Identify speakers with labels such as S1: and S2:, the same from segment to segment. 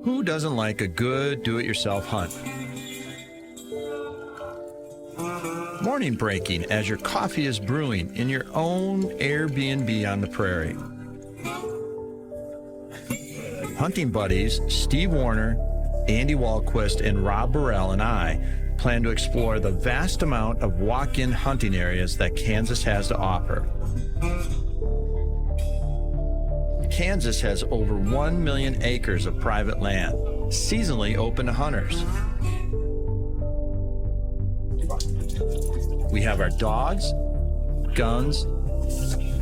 S1: Who doesn't like a good do-it-yourself hunt? Morning breaking as your coffee is brewing in your own Airbnb on the prairie. Hunting buddies Steve Warner, Andy Walquist, and Rob Burrell and I plan to explore the vast amount of walk-in hunting areas that Kansas has to offer. Kansas has over 1 million acres of private land, seasonally open to hunters. We have our dogs, guns,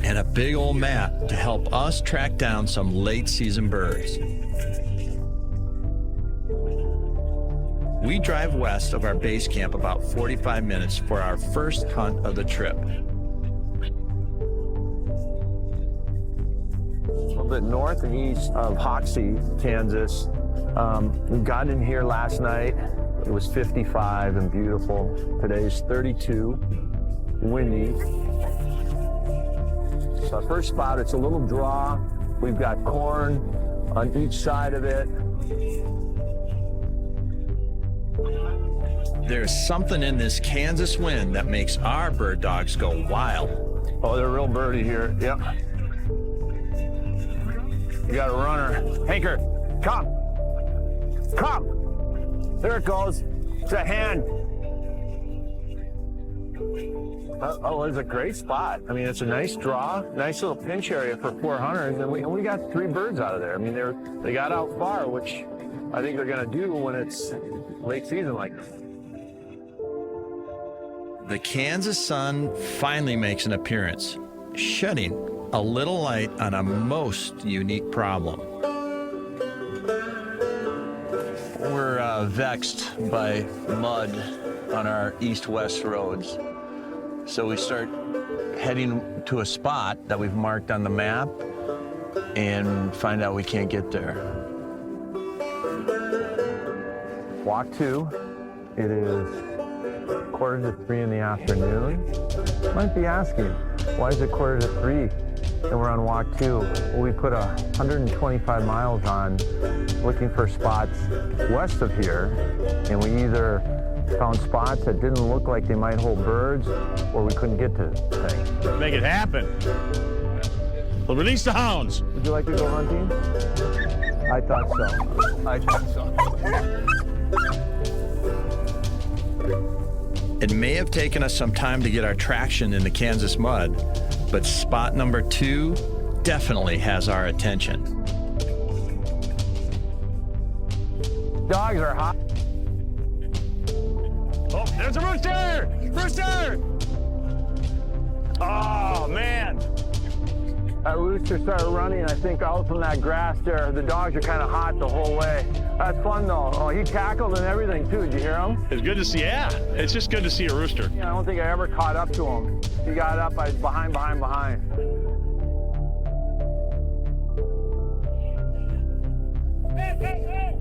S1: and a big old map to help us track down some late-season birds. We drive west of our base camp about 45 minutes for our first hunt of the trip.
S2: A little bit north and east of Hoxie, Kansas. We got in here last night. It was 55 and beautiful. Today's 32, windy. So our first spot, it's a little draw. We've got corn on each side of it.
S1: There's something in this Kansas wind that makes our bird dogs go wild.
S2: Oh, they're real birdie here. Yep. You got a runner. Hanker, come. Come. There it goes. It's a hen. Oh, it's a great spot. I mean, it's a nice draw, nice little pinch area for 400, and we got 3 birds out of there. I mean, they got out far, which I think they're going to do when it's late season like this.
S1: The Kansas sun finally makes an appearance, shedding a little light on a most unique problem. We're vexed by mud on our east-west roads. So we start heading to a spot that we've marked on the map and find out we can't get there.
S2: Walk 2. It is 2:45 in the afternoon. Might be asking, why is it 2:45 and we're on walk 2? Well, we put 125 miles on looking for spots west of here, and we either found spots that didn't look like they might hold birds, or we couldn't get to things.
S3: Make it happen. We'll release the hounds.
S2: Would you like to go hunting? I thought so. I thought so.
S1: It may have taken us some time to get our traction in the Kansas mud, but spot number 2 definitely has our attention.
S2: Dogs are hot.
S3: Oh, there's a rooster! Rooster! Oh, man.
S2: That rooster started running, I think, out from that grass there. The dogs are kind of hot the whole way. That's fun, though. Oh, he cackled and everything, too. Did you hear him?
S3: It's good to see, yeah. It's just good to see a rooster.
S2: Yeah, I don't think I ever caught up to him. He got up, I was behind. Hey.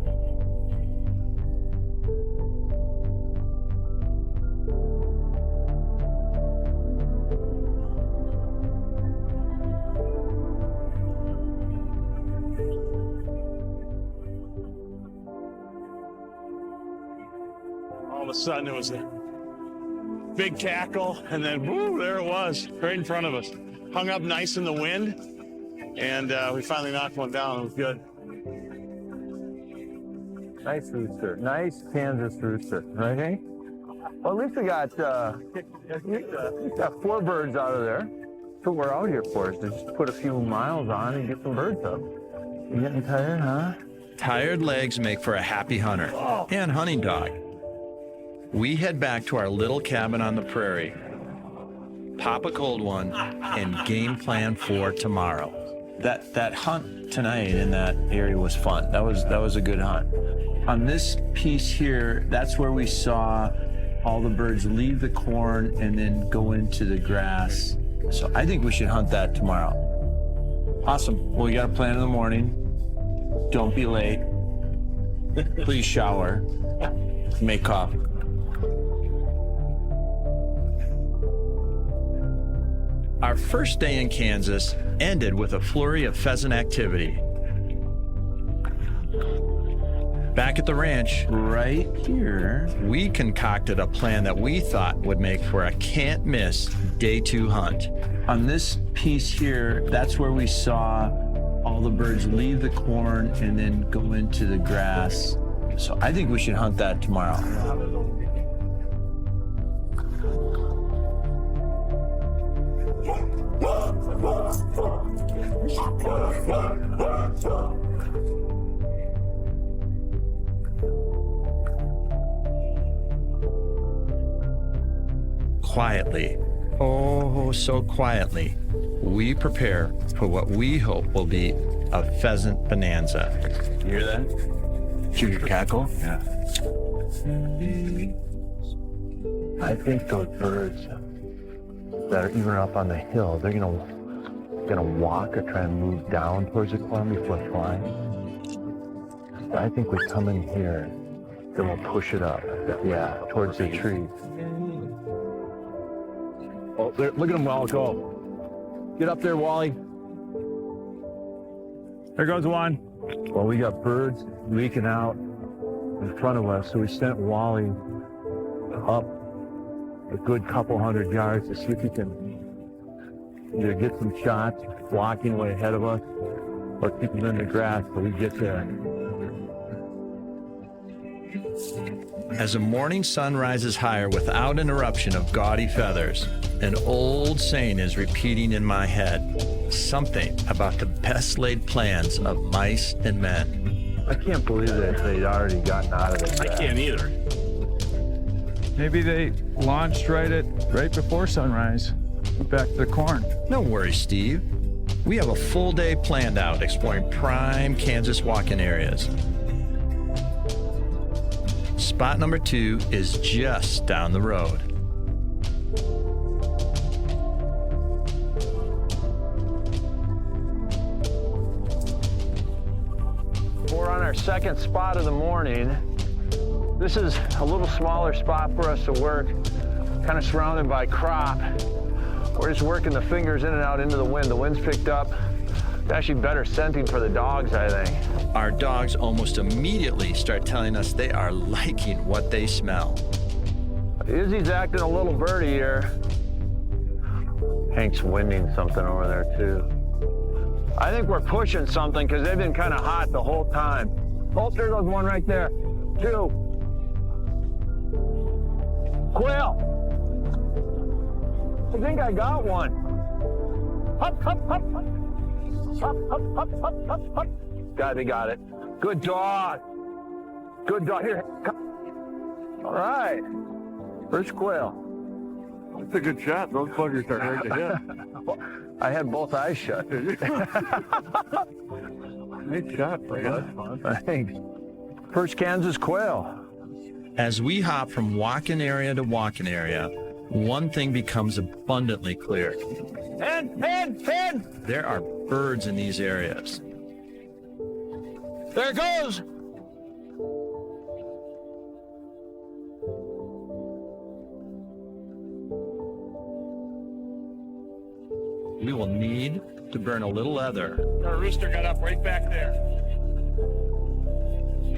S3: All of a sudden, it was a big cackle, and then, whoo, there it was, right in front of us. Hung up nice in the wind, and we finally knocked one down. It was good.
S2: Nice rooster. Nice Kansas rooster. Right, hey? Well, at least we got 4 birds out of there. That's what we're out here for, is to just put a few miles on and get some birds up. You getting tired, huh?
S1: Tired legs make for a happy hunter and hunting dog. We head back to our little cabin on the prairie, pop a cold one, and game plan for tomorrow. That hunt tonight in that area was fun. That was a good hunt. On this piece here, that's where we saw all the birds leave the corn and then go into the grass. So I think we should hunt that tomorrow. Awesome. Well, we got a plan in the morning. Don't be late. Please shower. Make coffee. Our first day in Kansas ended with a flurry of pheasant activity. Back at the ranch,
S4: Right here.
S1: we concocted a plan that we thought would make for a can't-miss day 2 hunt.
S4: On this piece here, that's where we saw all the birds leave the corn and then go into the grass. So I think we should hunt that tomorrow.
S1: Quietly, oh so quietly, we prepare for what we hope will be a pheasant bonanza.
S4: You hear that? Hear your cackle?
S2: Yeah. I think those birds that are even up on the hill, they're gonna walk or try and move down towards the corn before flying. I think we come in here, then we'll push it up. Yeah, towards the tree. Oh, there, look at him, Wally, go. Get up there, Wally.
S3: There goes one.
S2: Well, we got birds leaking out in front of us, so we sent Wally up a good couple hundred yards to see if he can either get some shots walking way ahead of us or keep him in the grass till we get there.
S1: As the morning sun rises higher without interruption of gaudy feathers, an old saying is repeating in my head. Something about the best laid plans of mice and men.
S2: I can't believe that they'd already gotten out of the grass.
S3: I can't either.
S5: Maybe they launched right before sunrise, back to the corn.
S1: No worries, Steve. We have a full day planned out exploring prime Kansas walking areas. Spot number 2 is just down the road.
S2: We're on our second spot of the morning. This is a little smaller spot for us to work, kind of surrounded by crop. We're just working the fingers in and out into the wind. The wind's picked up. It's actually better scenting for the dogs, I think.
S1: Our dogs almost immediately start telling us they are liking what they smell.
S2: Izzy's acting a little birdie here. Hank's winding something over there too. I think we're pushing something because they've been kind of hot the whole time. Oh, there goes one right there. 2. Quail. I think I got one. Hup, hup, hup, hup. Hup, hup, hup, hup, hup, hup. They got it. Good dog. Good dog. Here, come. All right. First quail.
S3: That's a good shot. Those buggers are hard to hit.
S2: I had both eyes shut.
S3: Nice shot, Brad.
S2: Thanks. First Kansas quail.
S1: As we hop from walking area to walking area, one thing becomes abundantly clear.
S2: Head!
S1: There are birds in these areas.
S2: There it goes.
S1: We will need to burn a little leather.
S3: Our rooster got up right back there.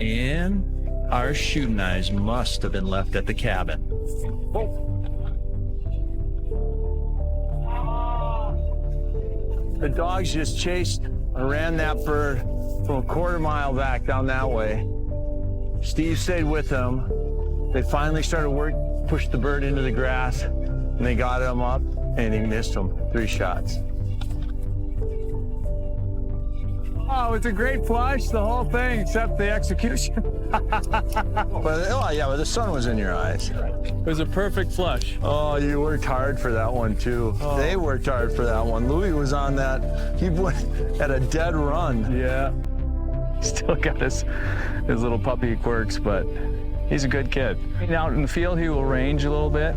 S1: And our shooting knives must have been left at the cabin.
S2: The dogs just chased and ran that bird from a quarter mile back down that way. Steve stayed with them. They finally started pushed the bird into the grass, and they got him up, and he missed him. 3 shots.
S5: Oh, it's a great flush, the whole thing, except the execution.
S2: But the sun was in your eyes.
S5: It was a perfect flush.
S2: Oh, you worked hard for that one, too.
S5: Oh.
S2: They worked hard for that one. Louis was on that. He went at a dead run.
S5: Yeah. Still got his little puppy quirks, but he's a good kid. Out in the field, he will range a little bit,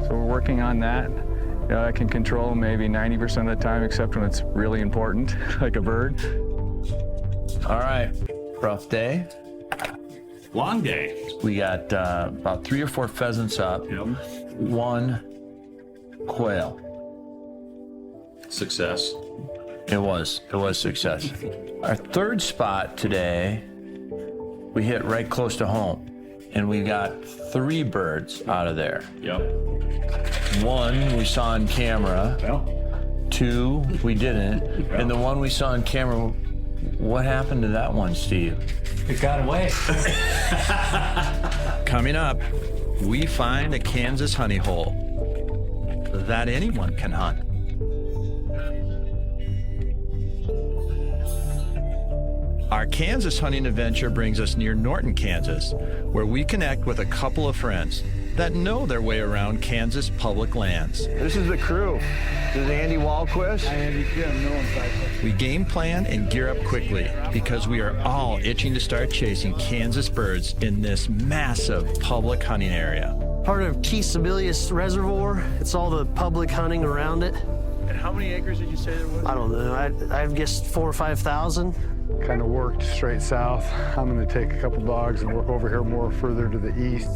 S5: so we're working on that. You know, I can control him maybe 90% of the time, except when it's really important, like a bird.
S4: All right. Rough day.
S3: Long day.
S4: We got about 3 or 4 pheasants up.
S3: Yep.
S4: 1 quail.
S3: Success.
S4: It was success. Our third spot today, we hit right close to home. And we got 3 birds out of there.
S3: Yep.
S4: 1 we saw on camera.
S3: Well,
S4: 2 we didn't. And the one we saw on camera, what happened to that one, Steve?
S5: It got away.
S1: Coming up, we find a Kansas honey hole that anyone can hunt. Our Kansas hunting adventure brings us near Norton, Kansas, where we connect with a couple of friends that know their way around Kansas public lands.
S2: This is the crew. This is Andy Walquist.
S1: We game plan and gear up quickly because we are all itching to start chasing Kansas birds in this massive public hunting area.
S6: Part of Keith Sibelius Reservoir. It's all the public hunting around it.
S1: And how many acres did you say there was?
S6: I don't know. I've guessed 4,000 or 5,000.
S7: Kind of worked straight south. I'm going to take a couple dogs and work over here more further to the east.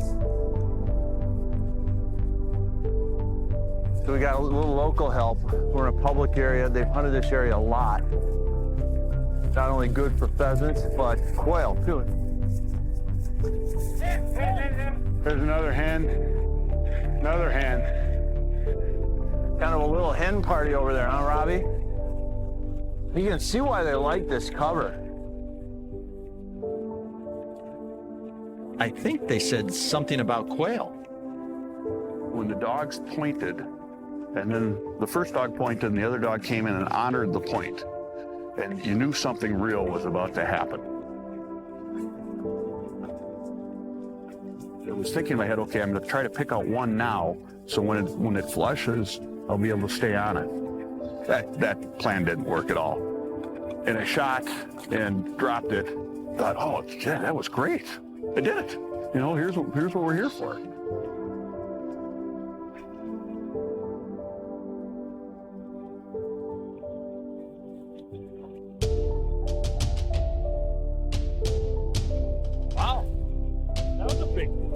S2: So we got a little local help. We're in a public area. They've hunted this area a lot. Not only good for pheasants, but quail too.
S7: There's another hen. Another hen.
S2: Kind of a little hen party over there, huh, Robbie? You can see why they like this cover.
S1: I think they said something about quail.
S3: when the dogs pointed, and then the first dog pointed and the other dog came in and honored the point, and you knew something real was about to happen. I was thinking in my head, okay, I'm going to try to pick out one now, so when it flushes, I'll be able to stay on it. That plan didn't work at all. And I shot and dropped it. Thought, oh, yeah, that was great. I did it. You know, here's what we're here for.
S8: Wow, that was a big one.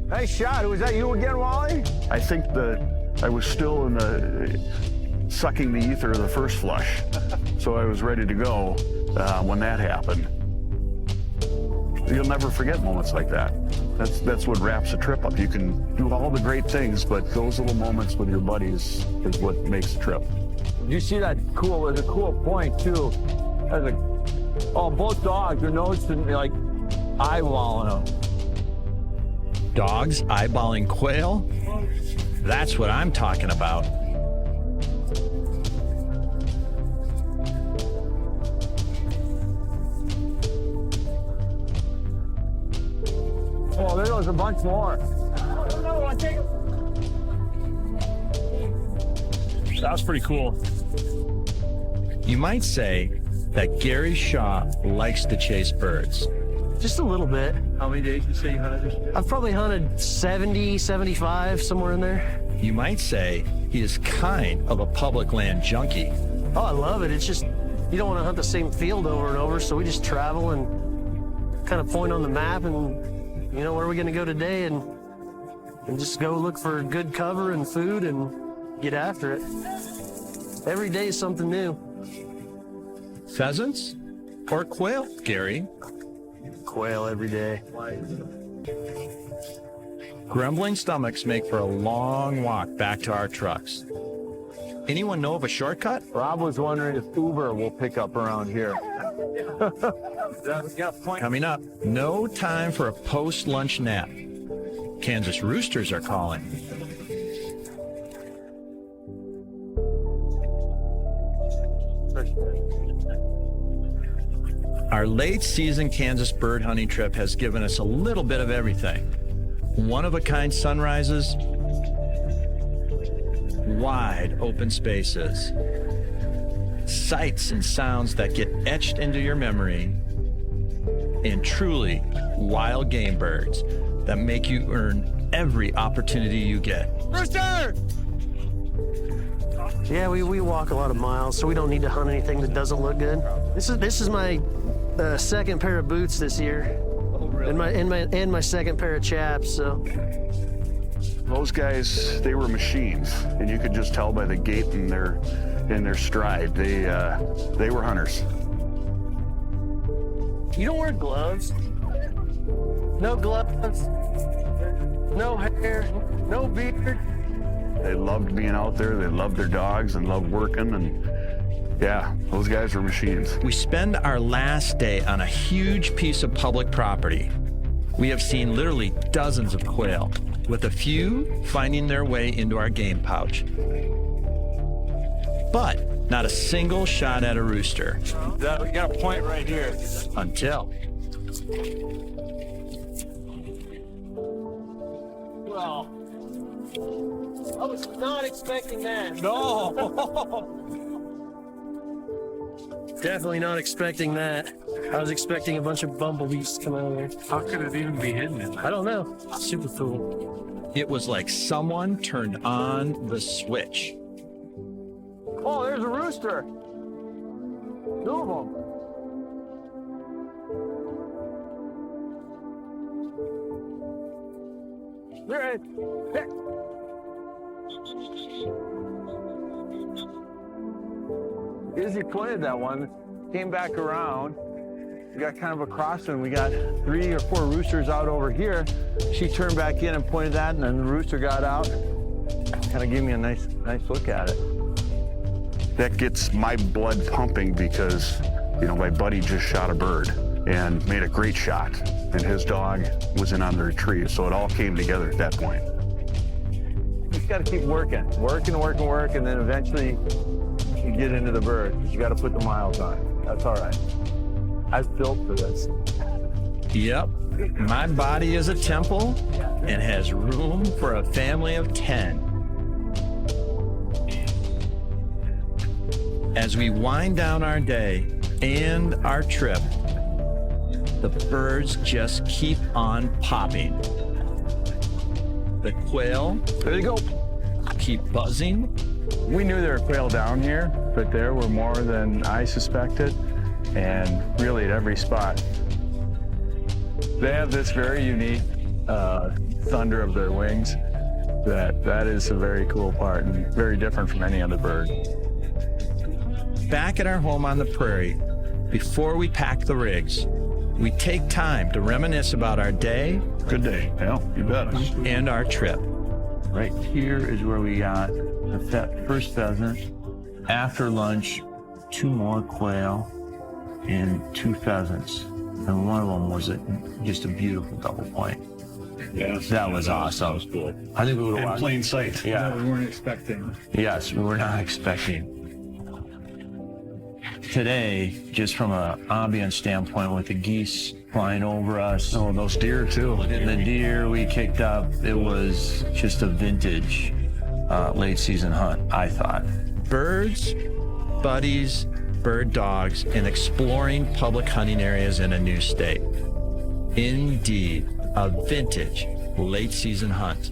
S2: Nice shot. Was that you again, Wally?
S3: I think I was still in the sucking the ether of the first flush, so I was ready to go when that happened. You'll never forget moments like that. That's what wraps a trip up. You can do all the great things, but those little moments with your buddies is what makes the trip.
S2: You see that cool? There's a cool point too. Both dogs are noticing like eyeballing them.
S1: Dogs eyeballing quail? That's what I'm talking about.
S2: Oh, there goes a bunch more.
S8: That was pretty cool.
S1: You might say that Gary Shaw likes to chase birds.
S6: Just a little bit.
S1: How many days you say you hunted this year?
S6: I've probably hunted 70, 75, somewhere in there.
S1: You might say he is kind of a public land junkie.
S6: Oh, I love it. It's just, you don't want to hunt the same field over and over, so we just travel and kind of point on the map and, you know, where are we going to go today, and just go look for good cover and food and get after it. Every day is something new.
S1: Pheasants or quail, Gary?
S6: Quail every day.
S1: Grumbling stomachs make for a long walk back to our trucks. Anyone know of a shortcut?
S2: Rob was wondering if Uber will pick up around here.
S1: Coming up, no time for a post-lunch nap. Kansas roosters are calling. Our late-season Kansas bird hunting trip has given us a little bit of everything. One-of-a-kind sunrises, wide open spaces, sights and sounds that get etched into your memory, and truly wild game birds that make you earn every opportunity you get.
S8: Rooster!
S6: Yeah, we walk a lot of miles, so we don't need to hunt anything that doesn't look good. This is my second pair of boots this year.
S1: Oh, really?
S6: and my second pair of chaps, so.
S3: Those guys, they were machines, and you could just tell by the gait and their stride. They were hunters.
S6: You don't wear gloves. No gloves. No hair. No beard.
S3: They loved being out there. They loved their dogs and loved working. And yeah, those guys were machines.
S1: We spend our last day on a huge piece of public property. We have seen literally dozens of quail, with a few finding their way into our game pouch. But not a single shot at a rooster.
S4: We got a point right here.
S1: Until.
S6: Well, I was not expecting that.
S4: No.
S6: Definitely not expecting that. I was expecting a bunch of bumblebees to come out of there.
S7: How could it even be hidden in there?
S6: I don't know. Super cool.
S1: It was like someone turned on the switch.
S2: Oh, there's a rooster. Two of them. There it is. Izzy pointed that one, came back around. We got kind of a crossing. We got 3 or 4 roosters out over here. She turned back in and pointed that, and then the rooster got out. Kind of gave me a nice look at it.
S3: That gets my blood pumping because, you know, my buddy just shot a bird and made a great shot, and his dog was in on the retrieve. So it all came together at that point.
S2: You just got to keep working, and then eventually you get into the bird. You got to put the miles on. That's all right. I've built for this.
S1: Yep, my body is a temple and has room for a family of 10. As we wind down our day and our trip, the birds just keep on popping. The quail, there they go, keep buzzing.
S5: We knew there were quail down here, but there were more than I suspected, and really at every spot. They have this very unique thunder of their wings that is a very cool part and very different from any other bird.
S1: Back at our home on the prairie, before we pack the rigs, we take time to reminisce about our day.
S3: Good day. Yeah, you bet.
S1: And our trip.
S4: Right here is where we got the first pheasant. After lunch, 2 more quail and 2 pheasants. And one of them was just a beautiful double point.
S3: Yeah,
S4: That was awesome.
S3: That was cool.
S4: I think we would have
S3: In
S4: watched.
S3: plain sight.
S4: Yeah.
S7: We weren't expecting.
S4: Yes, we were not expecting. Today, just from an ambience standpoint, with the geese flying over us,
S3: Oh, those deer too.
S4: and the deer we kicked up, it was just a vintage late season hunt, I thought.
S1: Birds, buddies, bird dogs, and exploring public hunting areas in a new state. Indeed, a vintage late season hunt.